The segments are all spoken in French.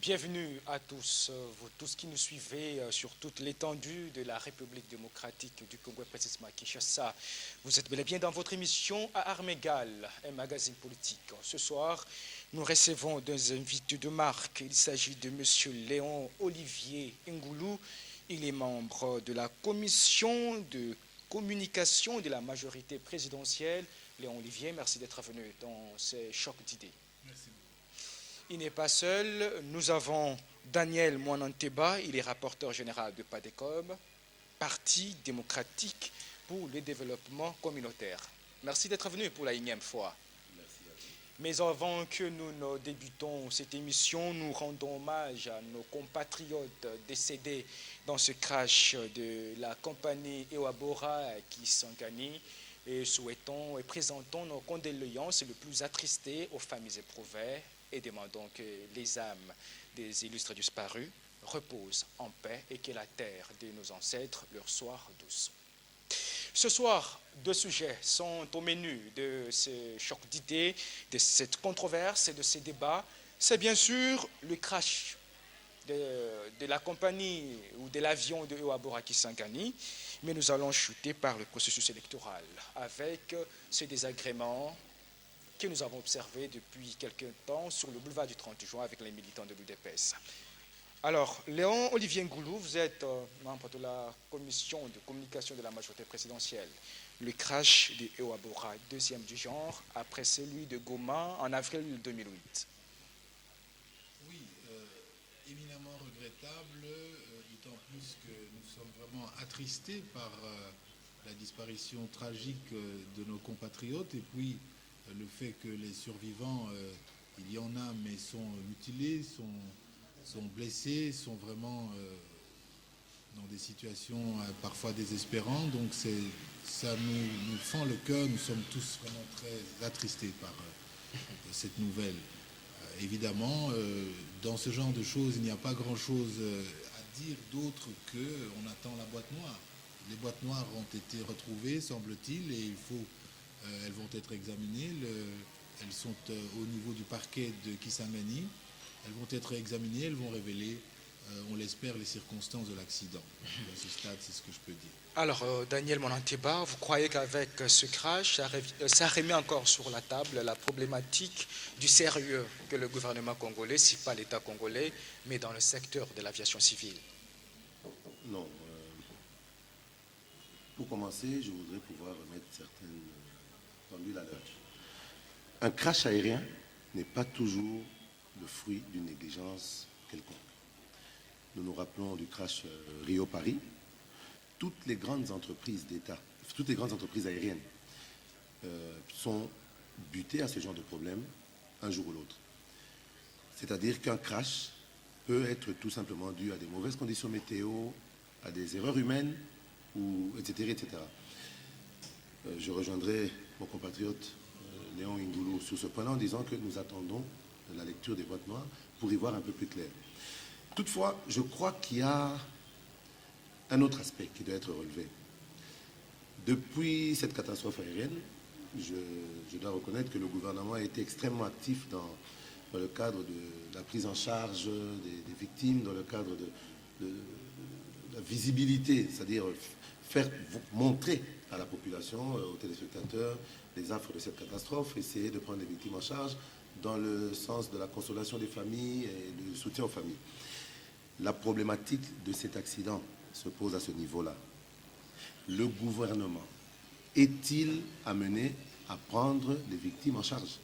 Bienvenue à tous, vous tous qui nous suivez sur toute l'étendue de la République démocratique du Congo, précisément à Kinshasa. Vous êtes bel et bien dans votre émission à armes égales, un magazine politique. Ce soir, nous recevons deux invités de marque. Il s'agit de M. Léon Olivier Ngoulou. Il est membre de la commission de communication de la majorité présidentielle. Léon Olivier, merci d'être venu dans ces chocs d'idées. Merci. Il n'est pas seul. Nous avons Daniel Mwananteba, il est rapporteur général de PADECOM, Parti démocratique pour le développement communautaire. Merci d'être venu pour la énième fois. Merci à vous. Mais avant que nous ne débutons cette émission, nous rendons hommage à nos compatriotes décédés dans ce crash de la compagnie Ewabora Kisangani et souhaitons et présentons nos condoléances les plus attristées aux familles éprouvées et demandons que les âmes des illustres disparus reposent en paix et que la terre de nos ancêtres leur soit douce. Ce soir, deux sujets sont au menu de ce choc d'idées, de cette controverse et de ces débats. C'est bien sûr le crash de la compagnie ou de l'avion de Ewabora Kisangani, mais nous allons chuter par le processus électoral avec ce désagrément que nous avons observé depuis quelque temps sur le boulevard du 30 juin avec les militants de l'UDPS. Alors, Léon Olivier Ngoulou, vous êtes membre de la commission de communication de la majorité présidentielle. Le crash de Ewabora, deuxième du genre, après celui de Goma en avril 2008. Oui, éminemment regrettable, d'autant plus que nous sommes vraiment attristés par la disparition tragique de nos compatriotes et puis le fait que les survivants, il y en a, mais sont mutilés, sont blessés, sont vraiment dans des situations parfois désespérantes. Donc ça nous fend le cœur, nous sommes tous vraiment très attristés par cette nouvelle. Évidemment, dans ce genre de choses, il n'y a pas grand-chose à dire d'autre qu'on attend la boîte noire. Les boîtes noires ont été retrouvées, semble-t-il, et elles vont être examinées. Elles sont au niveau du parquet de Kisangani. Elles vont être examinées, elles vont révéler, on l'espère, les circonstances de l'accident. À ce stade, c'est ce que je peux dire. Alors, Daniel Mwananteba, vous croyez qu'avec ce crash, ça remet encore sur la table la problématique du sérieux que le gouvernement congolais, si pas l'État congolais, met dans le secteur de l'aviation civile? Non. Pour commencer, je voudrais pouvoir remettre certaines pendules à l'heure. Un crash aérien n'est pas toujours le fruit d'une négligence quelconque. Nous nous rappelons du crash Rio-Paris. Toutes les grandes entreprises d'État, toutes les grandes entreprises aériennes sont butées à ce genre de problème un jour ou l'autre. C'est-à-dire qu'un crash peut être tout simplement dû à des mauvaises conditions météo, à des erreurs humaines, etc., etc. Je rejoindrai mon compatriote Léon Ngoulou sur ce point-là en disant que nous attendons la lecture des boîtes noires pour y voir un peu plus clair. Toutefois, je crois qu'il y a un autre aspect qui doit être relevé. Depuis cette catastrophe aérienne, je dois reconnaître que le gouvernement a été extrêmement actif dans le cadre de la prise en charge des victimes, dans le cadre de la visibilité, c'est-à-dire faire montrer à la population, aux téléspectateurs, les affres de cette catastrophe, essayer de prendre les victimes en charge dans le sens de la consolation des familles et du soutien aux familles. La problématique de cet accident se pose à ce niveau-là. Le gouvernement est-il amené à prendre les victimes en charge?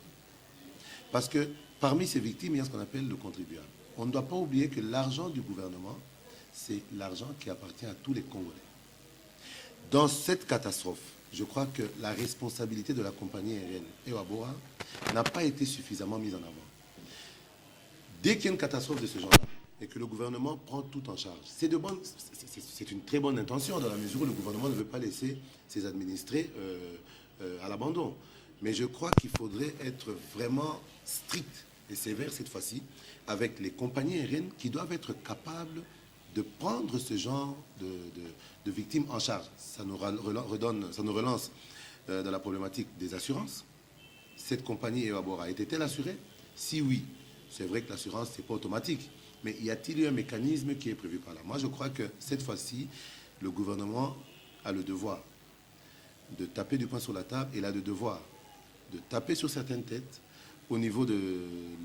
Parce que parmi ces victimes, il y a ce qu'on appelle le contribuable. On ne doit pas oublier que l'argent du gouvernement, c'est l'argent qui appartient à tous les Congolais. Dans cette catastrophe, je crois que la responsabilité de la compagnie aérienne Ewabora n'a pas été suffisamment mise en avant. Dès qu'il y a une catastrophe de ce genre-là, et que le gouvernement prend tout en charge, c'est une très bonne intention dans la mesure où le gouvernement ne veut pas laisser ses administrés à l'abandon. Mais je crois qu'il faudrait être vraiment strict et sévère cette fois-ci avec les compagnies aériennes qui doivent être capables de prendre ce genre de victimes en charge. Ça nous relance dans la problématique des assurances. Cette compagnie Ewabora était-elle assurée? Si oui, c'est vrai que l'assurance, ce n'est pas automatique. Mais y a-t-il eu un mécanisme qui est prévu par là? Moi, je crois que cette fois-ci, le gouvernement a le devoir de taper du poing sur la table et il a le devoir de taper sur certaines têtes au niveau de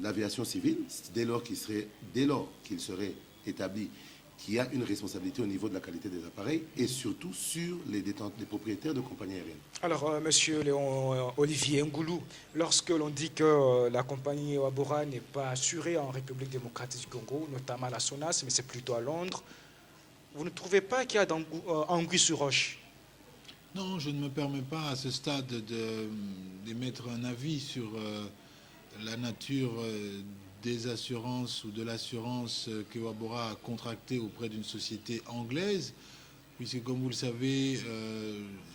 l'aviation civile, dès lors qu'il serait établi qu'il y a une responsabilité au niveau de la qualité des appareils et surtout sur les propriétaires de compagnies aériennes. Alors, Monsieur Léon Olivier Ngoulou, lorsque l'on dit que la compagnie Ewabora n'est pas assurée en République démocratique du Congo, notamment à la SONAS, mais c'est plutôt à Londres, vous ne trouvez pas qu'il y a anguille sur roche? Non, je ne me permets pas à ce stade d'émettre un avis sur la nature des assurances ou de l'assurance qu'Ewabora a contractée auprès d'une société anglaise, puisque comme vous le savez,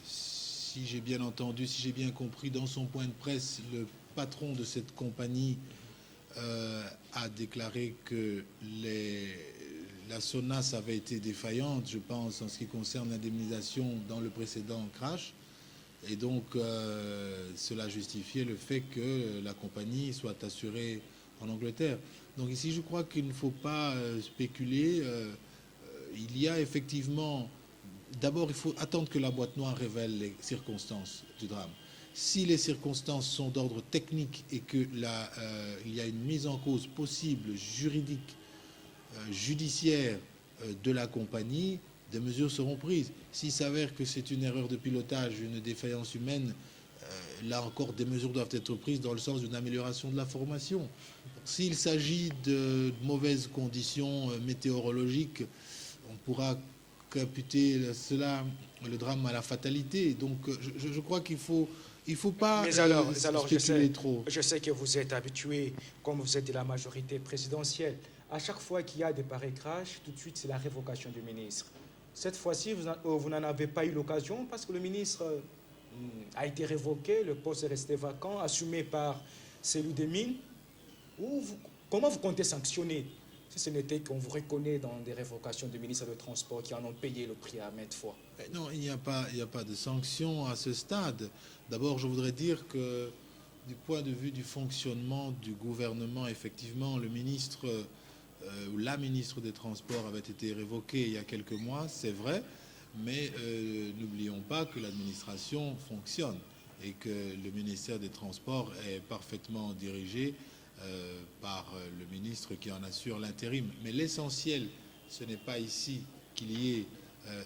si j'ai bien entendu, si j'ai bien compris, dans son point de presse, le patron de cette compagnie a déclaré que la SONAS avait été défaillante, je pense, en ce qui concerne l'indemnisation dans le précédent crash. Et donc, cela justifiait le fait que la compagnie soit assurée en Angleterre. Donc ici, je crois qu'il ne faut pas spéculer. Il y a effectivement... D'abord, il faut attendre que la boîte noire révèle les circonstances du drame. Si les circonstances sont d'ordre technique et qu'il y a une mise en cause possible, juridique, judiciaire de la compagnie, des mesures seront prises. S'il s'avère que c'est une erreur de pilotage, une défaillance humaine, là encore, des mesures doivent être prises dans le sens d'une amélioration de la formation. S'il s'agit de mauvaises conditions météorologiques, on pourra imputer cela, le drame, à la fatalité. Donc, je crois qu'il faut... Il ne faut pas spéculer trop. Je sais que vous êtes habitué, comme vous êtes de la majorité présidentielle. À chaque fois qu'il y a des pareils crashs, tout de suite, c'est la révocation du ministre. Cette fois-ci, vous n'en avez pas eu l'occasion parce que le ministre a été révoqué, le poste est resté vacant, assumé par celui des mines. Comment vous comptez sanctionner si ce n'était qu'on vous reconnaît dans des révocations du ministre des Transports qui en ont payé le prix à maintes fois? Non, il n'y a pas de sanction à ce stade. D'abord, je voudrais dire que du point de vue du fonctionnement du gouvernement, effectivement, le ministre ou la ministre des Transports avait été révoquée il y a quelques mois, c'est vrai, mais n'oublions pas que l'administration fonctionne et que le ministère des Transports est parfaitement dirigé par le ministre qui en assure l'intérim. Mais l'essentiel, ce n'est pas ici qu'il y ait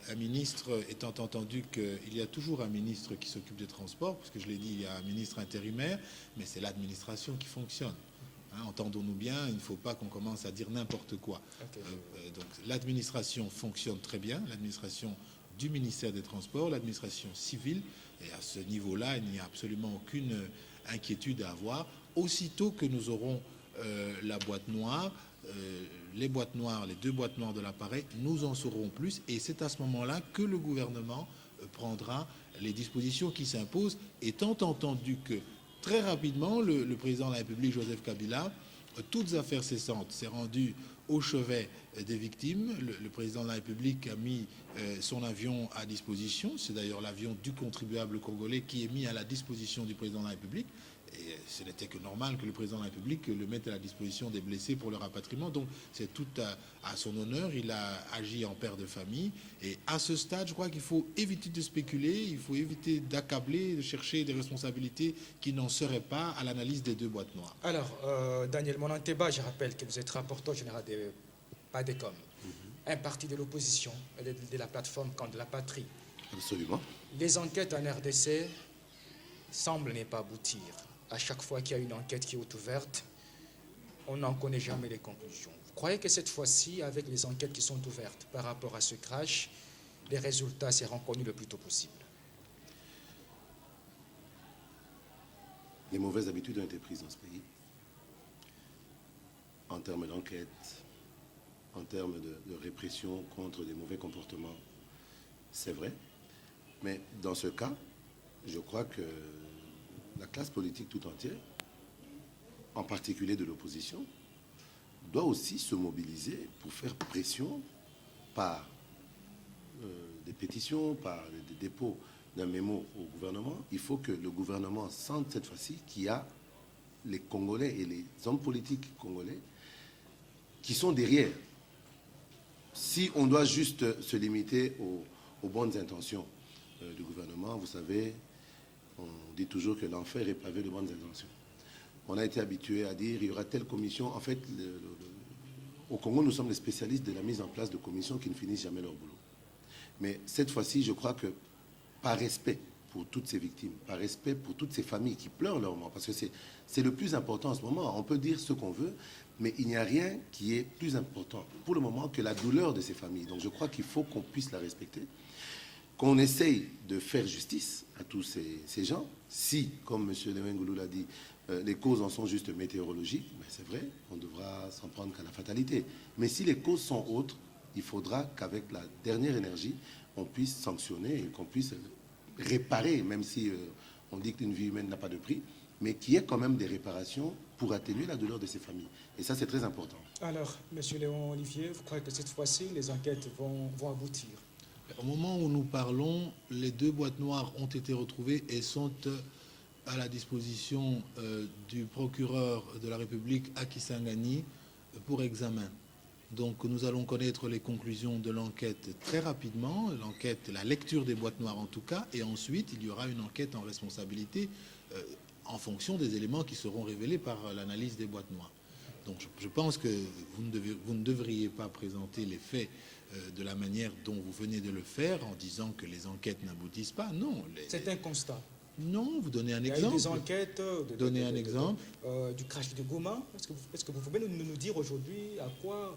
un ministre, étant entendu qu'il y a toujours un ministre qui s'occupe des transports, parce que je l'ai dit, il y a un ministre intérimaire, mais c'est l'administration qui fonctionne. Hein, entendons-nous bien, il ne faut pas qu'on commence à dire n'importe quoi. Okay. Donc l'administration fonctionne très bien, l'administration du ministère des Transports, l'administration civile, et à ce niveau-là, il n'y a absolument aucune inquiétude à avoir. Aussitôt que nous aurons la boîte noire, les boîtes noires, les 2 boîtes noires de l'appareil, nous en saurons plus et c'est à ce moment-là que le gouvernement prendra les dispositions qui s'imposent, étant entendu que très rapidement, le président de la République, Joseph Kabila, toutes affaires cessantes, s'est rendu au chevet des victimes. Le président de la République a mis son avion à disposition. C'est d'ailleurs l'avion du contribuable congolais qui est mis à la disposition du président de la République. Et ce n'était que normal que le président de la République le mette à la disposition des blessés pour le rapatriement. Donc c'est tout à son honneur. Il a agi en père de famille. Et à ce stade, je crois qu'il faut éviter de spéculer, il faut éviter d'accabler, de chercher des responsabilités qui n'en seraient pas à l'analyse des 2 boîtes noires. Alors, Daniel Monanteba, je rappelle que vous êtes rapporteur général de PADECOM, un parti de l'opposition, de la plateforme Camp de la Patrie. Absolument. Les enquêtes en RDC semblent ne pas aboutir. À chaque fois qu'il y a une enquête qui est ouverte, on n'en connaît jamais les conclusions. Vous croyez que cette fois-ci, avec les enquêtes qui sont ouvertes par rapport à ce crash, les résultats seront connus le plus tôt possible? Les mauvaises habitudes ont été prises dans ce pays, en termes d'enquête, en termes de répression contre des mauvais comportements. C'est vrai, mais dans ce cas, je crois que la classe politique tout entière, en particulier de l'opposition, doit aussi se mobiliser pour faire pression par des pétitions, par des dépôts d'un mémo au gouvernement. Il faut que le gouvernement sente cette fois-ci qu'il y a les Congolais et les hommes politiques congolais qui sont derrière. Si on doit juste se limiter aux bonnes intentions du gouvernement, vous savez, on dit toujours que l'enfer est pavé de bonnes intentions. On a été habitué à dire il y aura telle commission. En fait, au Congo, nous sommes les spécialistes de la mise en place de commissions qui ne finissent jamais leur boulot. Mais cette fois-ci, je crois que par respect pour toutes ces victimes, par respect pour toutes ces familles qui pleurent leur mort, parce que c'est le plus important en ce moment. On peut dire ce qu'on veut, mais il n'y a rien qui est plus important pour le moment que la douleur de ces familles. Donc je crois qu'il faut qu'on puisse la respecter, qu'on essaye de faire justice à tous ces gens. Si, comme M. Léon Ngoulou l'a dit, les causes en sont juste météorologiques, ben c'est vrai, on devra s'en prendre qu'à la fatalité. Mais si les causes sont autres, il faudra qu'avec la dernière énergie, on puisse sanctionner et qu'on puisse réparer, même si on dit qu'une vie humaine n'a pas de prix, mais qu'il y ait quand même des réparations pour atténuer la douleur de ces familles. Et ça, c'est très important. Alors, M. Léon Olivier, vous croyez que cette fois-ci, les enquêtes vont aboutir? Au moment où nous parlons, les 2 boîtes noires ont été retrouvées et sont à la disposition du procureur de la République à Kisangani pour examen. Donc nous allons connaître les conclusions de l'enquête très rapidement, la lecture des boîtes noires en tout cas, et ensuite il y aura une enquête en responsabilité en fonction des éléments qui seront révélés par l'analyse des boîtes noires. Donc je pense que vous ne devriez pas présenter les faits de la manière dont vous venez de le faire en disant que les enquêtes n'aboutissent pas. Non. C'est un constat. Non, vous donnez un exemple. exemple. Il y a eu des enquêtes Donnez un exemple. Du crash de Goma. Est-ce que vous pouvez nous dire aujourd'hui à quoi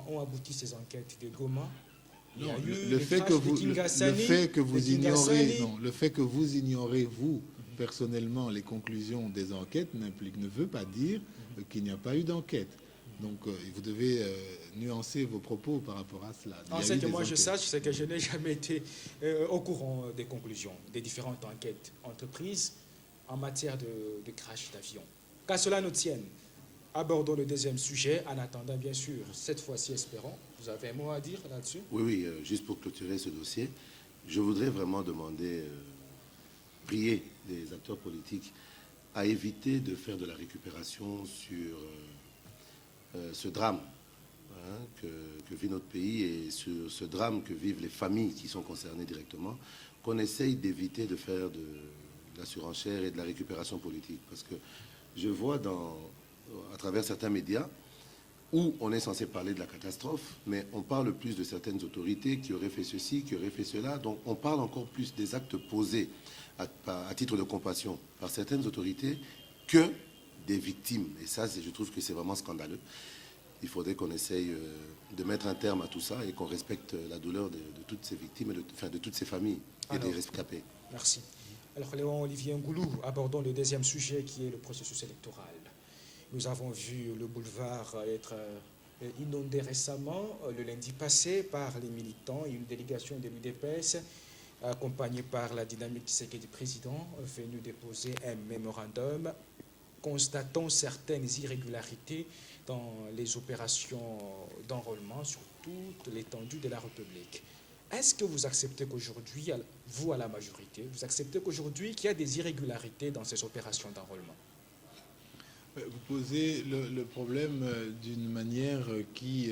ont abouti ces enquêtes de Goma? Non, le fait que vous ignorez, vous, personnellement, les conclusions des enquêtes ne veut pas dire qu'il n'y a pas eu d'enquête. Donc, vous devez nuancer vos propos par rapport à cela. Ce que moi je sache, c'est que je n'ai jamais été au courant des conclusions des différentes enquêtes entreprises en matière de crash d'avion. Qu'à cela nous tienne, abordons le deuxième sujet, en attendant bien sûr, cette fois-ci espérons. Vous avez un mot à dire là-dessus? Oui, juste pour clôturer ce dossier, je voudrais vraiment demander, prier les acteurs politiques à éviter de faire de la récupération sur ce drame que vit notre pays et sur ce drame que vivent les familles qui sont concernées directement, qu'on essaye d'éviter de faire de la surenchère et de la récupération politique. Parce que je vois à travers certains médias où on est censé parler de la catastrophe, mais on parle plus de certaines autorités qui auraient fait ceci, qui auraient fait cela. Donc on parle encore plus des actes posés à titre de compassion par certaines autorités que des victimes. Et ça, je trouve que c'est vraiment scandaleux. Il faudrait qu'on essaye de mettre un terme à tout ça et qu'on respecte la douleur de toutes ces victimes, de toutes ces familles et des rescapés. Merci. Alors, Léon Olivier Ngoulou, abordons le deuxième sujet qui est le processus électoral. Nous avons vu le boulevard être inondé récemment, le lundi passé, par les militants et une délégation de l'UDPS, accompagnée par la dynamique du président, venue déposer un mémorandum constatant certaines irrégularités dans les opérations d'enrôlement sur toute l'étendue de la République. Est-ce que vous acceptez qu'aujourd'hui, vous à la majorité, vous acceptez qu'aujourd'hui qu'il y a des irrégularités dans ces opérations d'enrôlement? Vous posez le problème d'une manière qui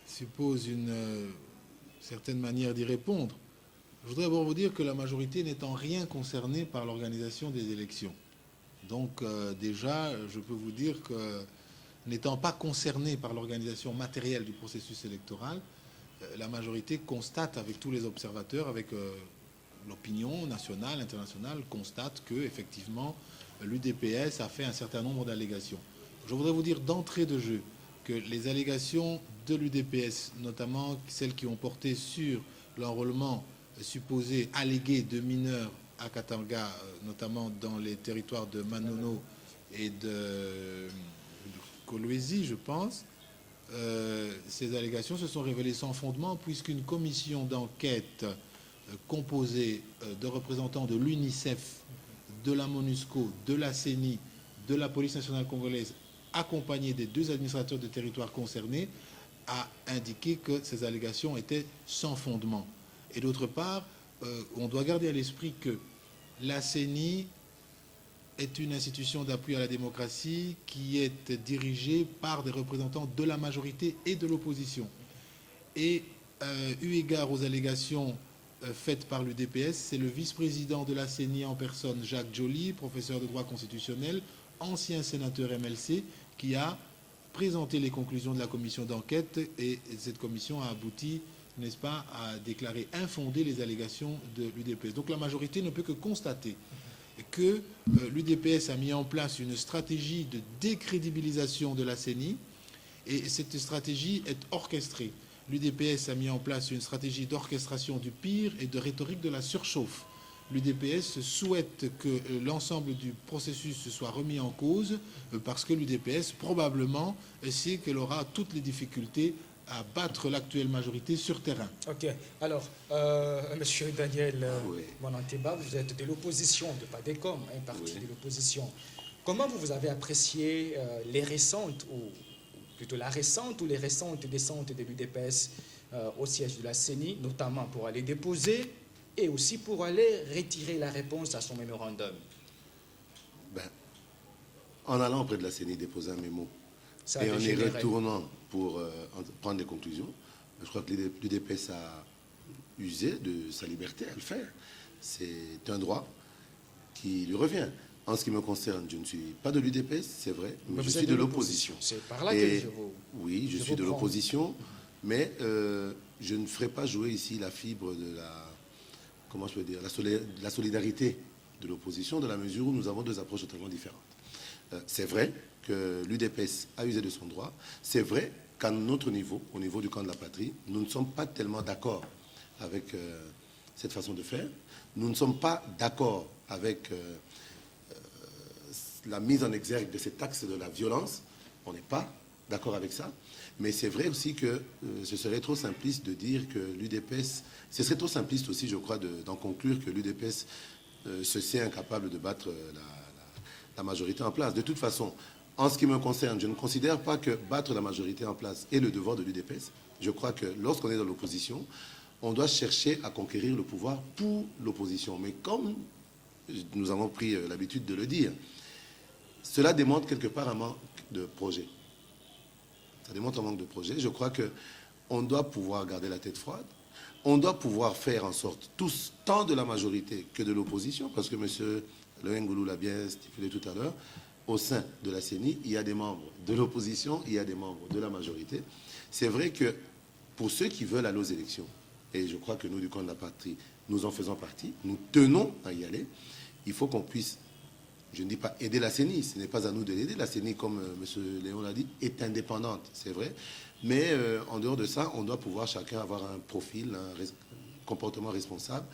suppose une certaine manière d'y répondre. Je voudrais d'abord vous dire que la majorité n'est en rien concernée par l'organisation des élections. Donc déjà, je peux vous dire que n'étant pas concernée par l'organisation matérielle du processus électoral, la majorité constate avec tous les observateurs, avec l'opinion nationale, internationale, constate que effectivement l'UDPS a fait un certain nombre d'allégations. Je voudrais vous dire d'entrée de jeu que les allégations de l'UDPS, notamment celles qui ont porté sur l'enrôlement supposé allégué de mineurs à Katanga, notamment dans les territoires de Manono et de Kolwezi, je pense, ces allégations se sont révélées sans fondement puisqu'une commission d'enquête composée de représentants de l'UNICEF, de la MONUSCO, de la CENI, de la police nationale congolaise, accompagnée des 2 administrateurs de territoire concernés, a indiqué que ces allégations étaient sans fondement. Et d'autre part, on doit garder à l'esprit que la CENI est une institution d'appui à la démocratie qui est dirigée par des représentants de la majorité et de l'opposition. Et eu égard aux allégations faites par l'UDPS, c'est le vice-président de la CENI en personne, Jacques Joly, professeur de droit constitutionnel, ancien sénateur MLC, qui a présenté les conclusions de la commission d'enquête, et cette commission a abouti, n'est-ce pas, à déclarer infondées les allégations de l'UDPS. Donc la majorité ne peut que constater que l'UDPS a mis en place une stratégie de décrédibilisation de la CENI, et cette stratégie est orchestrée. L'UDPS a mis en place une stratégie d'orchestration du pire et de rhétorique de la surchauffe. L'UDPS souhaite que l'ensemble du processus soit remis en cause parce que l'UDPS probablement sait qu'elle aura toutes les difficultés à battre l'actuelle majorité sur terrain. Ok. Alors, Monsieur Daniel Monanteba, vous êtes de l'opposition, de PADECOM, un parti de l'opposition. Comment vous avez apprécié les récentes, ou plutôt la récente ou les récentes descentes de l'UDPS au siège de la CENI, notamment pour aller déposer et aussi pour aller retirer la réponse à son mémorandum? En allant auprès de la CENI déposer un mémo et en y retournant pour prendre des conclusions, je crois que l'UDPS a usé de sa liberté à le faire. C'est un droit qui lui revient. En ce qui me concerne, je ne suis pas de l'UDPS, c'est vrai, mais je suis de l'opposition. C'est par là que je vous... Oui, je suis de l'opposition, mais je ne ferai pas jouer ici la fibre de la... Comment je peux dire, la solidarité de l'opposition, dans la mesure où nous avons deux approches totalement différentes. C'est vrai que l'UDPS a usé de son droit. C'est vrai qu'à notre niveau, au niveau du camp de la patrie, nous ne sommes pas tellement d'accord avec cette façon de faire. Nous ne sommes pas d'accord avec la mise en exergue de cet axe de la violence. On n'est pas d'accord avec ça. Mais c'est vrai aussi que ce serait trop simpliste de dire que l'UDPS... Ce serait trop simpliste aussi, je crois, d'en conclure que l'UDPS se sait incapable de battre la majorité en place. De toute façon, en ce qui me concerne, je ne considère pas que battre la majorité en place est le devoir de l'UDPS. Je crois que lorsqu'on est dans l'opposition, on doit chercher à conquérir le pouvoir pour l'opposition. Mais comme nous avons pris l'habitude de le dire, cela démontre quelque part un manque de projet. Ça démontre un manque de projet. Je crois qu'on doit pouvoir garder la tête froide. On doit pouvoir faire en sorte, tous, tant de la majorité que de l'opposition, parce que M. Le Ngoulou l'a bien stipulé tout à l'heure, au sein de la CENI, il y a des membres de l'opposition, il y a des membres de la majorité. C'est vrai que pour ceux qui veulent aller aux élections, et je crois que nous, du camp de la patrie, nous en faisons partie, nous tenons à y aller, il faut qu'on puisse, je ne dis pas aider la CENI, ce n'est pas à nous de l'aider. La CENI, comme M. Léon l'a dit, est indépendante, c'est vrai. Mais en dehors de ça, on doit pouvoir chacun avoir un profil, un comportement responsable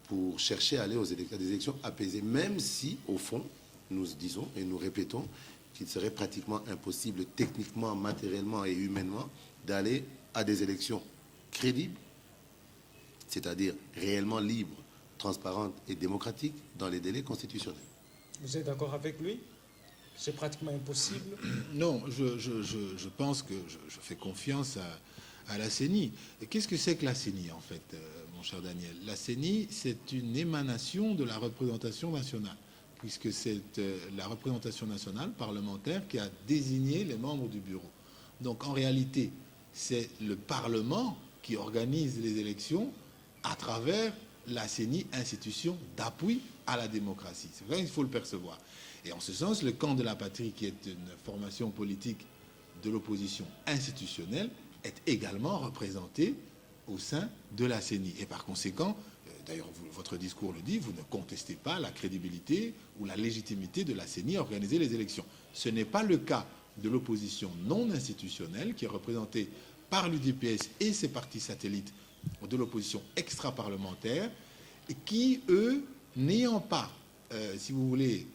pour chercher à aller à des élections apaisées, même si, au fond, nous disons et nous répétons qu'il serait pratiquement impossible, techniquement, matériellement et humainement, d'aller à des élections crédibles, c'est-à-dire réellement libres, transparentes et démocratiques dans les délais constitutionnels. Vous êtes d'accord avec lui? C'est pratiquement impossible? Non, je pense que je fais confiance à la CENI. Qu'est-ce que c'est que la CENI, en fait, mon cher Daniel? La CENI, c'est une émanation de la représentation nationale, puisque c'est la représentation nationale parlementaire qui a désigné les membres du bureau. Donc, en réalité, c'est le Parlement qui organise les élections à travers la CENI, institution d'appui à la démocratie. C'est vrai qu'il faut le percevoir. Et en ce sens, le camp de la patrie, qui est une formation politique de l'opposition institutionnelle, est également représenté au sein de la CENI. Et par conséquent, d'ailleurs, votre discours le dit, vous ne contestez pas la crédibilité ou la légitimité de la CENI à organiser les élections. Ce n'est pas le cas de l'opposition non institutionnelle, qui est représentée par l'UDPS et ses partis satellites de l'opposition extra-parlementaire, qui, eux, n'ayant pas, si vous voulez,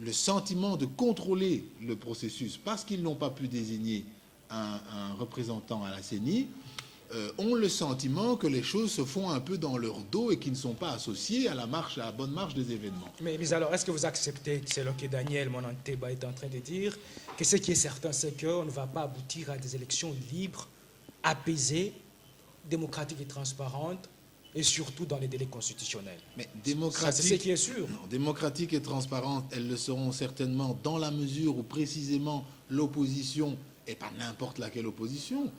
le sentiment de contrôler le processus parce qu'ils n'ont pas pu désigner un représentant à la CENI, ont le sentiment que les choses se font un peu dans leur dos et qu'ils ne sont pas associés à la bonne marche des événements. Mais alors, est-ce que vous acceptez, c'est ce que Daniel Monanteba est en train de dire, que ce qui est certain, c'est qu'on ne va pas aboutir à des élections libres, apaisées, démocratiques et transparentes, et surtout dans les délais constitutionnels. Mais Ça, c'est ce qui est sûr. Non, démocratiques et transparentes, elles le seront certainement dans la mesure où précisément l'opposition, et pas n'importe laquelle opposition,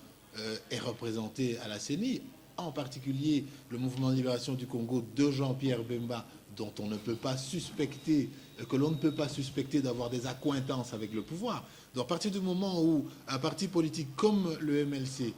est représentée à la CENI, en particulier le mouvement de libération du Congo de Jean-Pierre Bemba, dont on ne peut pas suspecter, que l'on ne peut pas suspecter d'avoir des accointances avec le pouvoir. Donc à partir du moment où un parti politique comme le MLC,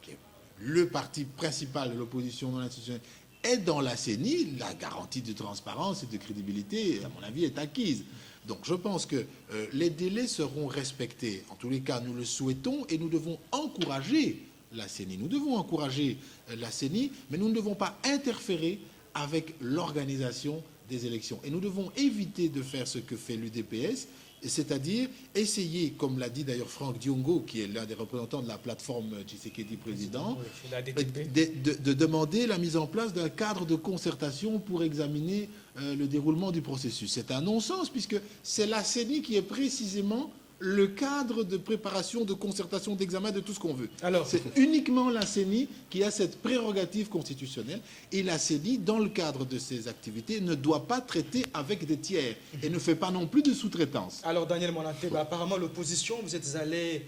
qui est le parti principal de l'opposition non institutionnelle, est dans la CENI, la garantie de transparence et de crédibilité, à mon avis, est acquise. Donc je pense que les délais seront respectés. En tous les cas, nous le souhaitons et nous devons encourager la CENI. Nous devons encourager la CENI, mais nous ne devons pas interférer avec l'organisation des élections. Et nous devons éviter de faire ce que fait l'UDPS, c'est-à-dire essayer, comme l'a dit d'ailleurs Franck Diongo, qui est l'un des représentants de la plateforme Tshisekedi Président, de demander la mise en place d'un cadre de concertation pour examiner le déroulement du processus. C'est un non-sens, puisque c'est la CENI qui est précisément le cadre de préparation, de concertation, d'examen de tout ce qu'on veut. C'est uniquement la CENI qui a cette prérogative constitutionnelle, et la CENI, dans le cadre de ses activités, ne doit pas traiter avec des tiers et ne fait pas non plus de sous-traitance. Alors Daniel Monante, apparemment l'opposition, vous êtes allé,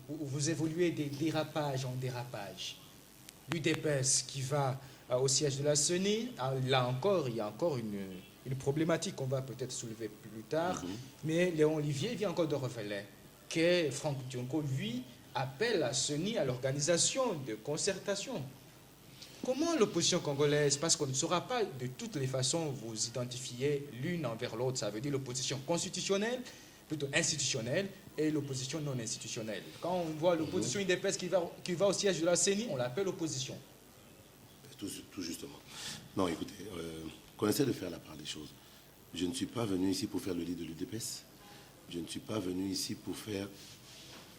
vous évoluez des dérapages en dérapages. L'UDPS qui va au siège de la CENI, là encore, il y a encore une problématique qu'on va peut-être soulever plus tard, mais Léon Olivier vient encore de révéler que Franck Diongo, lui, appelle la CENI à l'organisation de concertation. Comment l'opposition congolaise, parce qu'on ne saura pas de toutes les façons vous identifier l'une envers l'autre, ça veut dire l'opposition constitutionnelle, plutôt institutionnelle, et l'opposition non institutionnelle. Quand on voit l'opposition UDPS qui va au siège de la CENI, on l'appelle opposition. Tout justement. Non, écoutez, qu'on essaie de faire la part des choses. Je ne suis pas venu ici pour faire le lit de l'UDPS. Je ne suis pas venu ici pour faire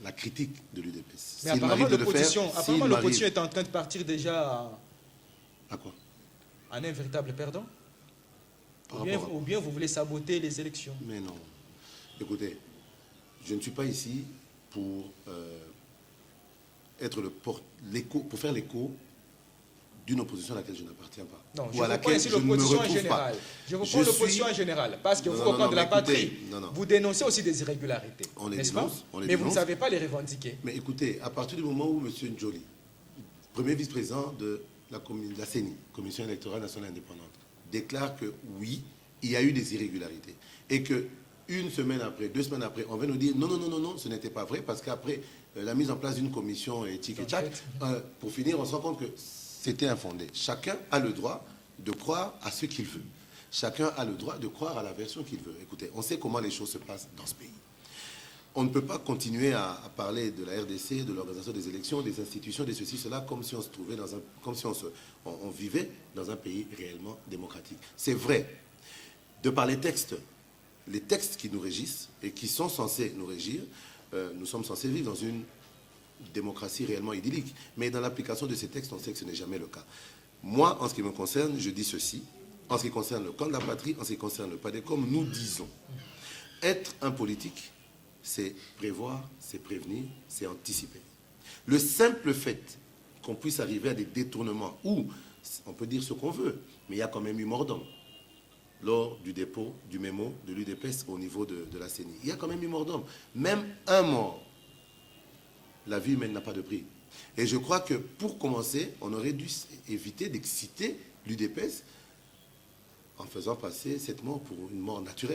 la critique de l'UDPS. Mais apparemment, l'opposition est en train de partir déjà à quoi? En un véritable perdant. Ou bien vous voulez saboter les élections. Mais non. Écoutez, je ne suis pas ici pour pour faire l'écho d'une opposition à laquelle je n'appartiens pas. Non, je vous prends ici l'opposition en général. Je vous prends l'opposition en général, parce que vous, au camp de la patrie, vous dénoncez aussi des irrégularités, n'est-ce pas? Mais vous ne savez pas les revendiquer. Mais écoutez, à partir du moment où M. Njoli, premier vice-président de la CENI, Commission électorale nationale indépendante, déclare que oui, il y a eu des irrégularités, et que une semaine après, 2 semaines après, on va nous dire non, ce n'était pas vrai, parce qu'après la mise en place d'une commission éthique et tchac, pour finir, on se rend compte que c'était infondé. Chacun a le droit de croire à ce qu'il veut. Chacun a le droit de croire à la version qu'il veut. Écoutez, on sait comment les choses se passent dans ce pays. On ne peut pas continuer à parler de la RDC, de l'organisation des élections, des institutions, de ceci, cela, comme si on se trouvait comme si on vivait dans un pays réellement démocratique. C'est vrai. De par les textes qui nous régissent et qui sont censés nous régir, nous sommes censés vivre dans une démocratie réellement idyllique. Mais dans l'application de ces textes, on sait que ce n'est jamais le cas. Moi, en ce qui me concerne, je dis ceci. En ce qui concerne le camp de la patrie, en ce qui concerne le PADECOM, nous disons, être un politique, c'est prévoir, c'est prévenir, c'est anticiper. Le simple fait qu'on puisse arriver à des détournements où, on peut dire ce qu'on veut, mais il y a quand même eu mort d'homme lors du dépôt du mémo de l'UDPS au niveau de la CENI. Il y a quand même eu mort d'homme. Même un mort, la vie humaine n'a pas de prix. Et je crois que pour commencer, on aurait dû éviter d'exciter l'UDPS en faisant passer cette mort pour une mort naturelle.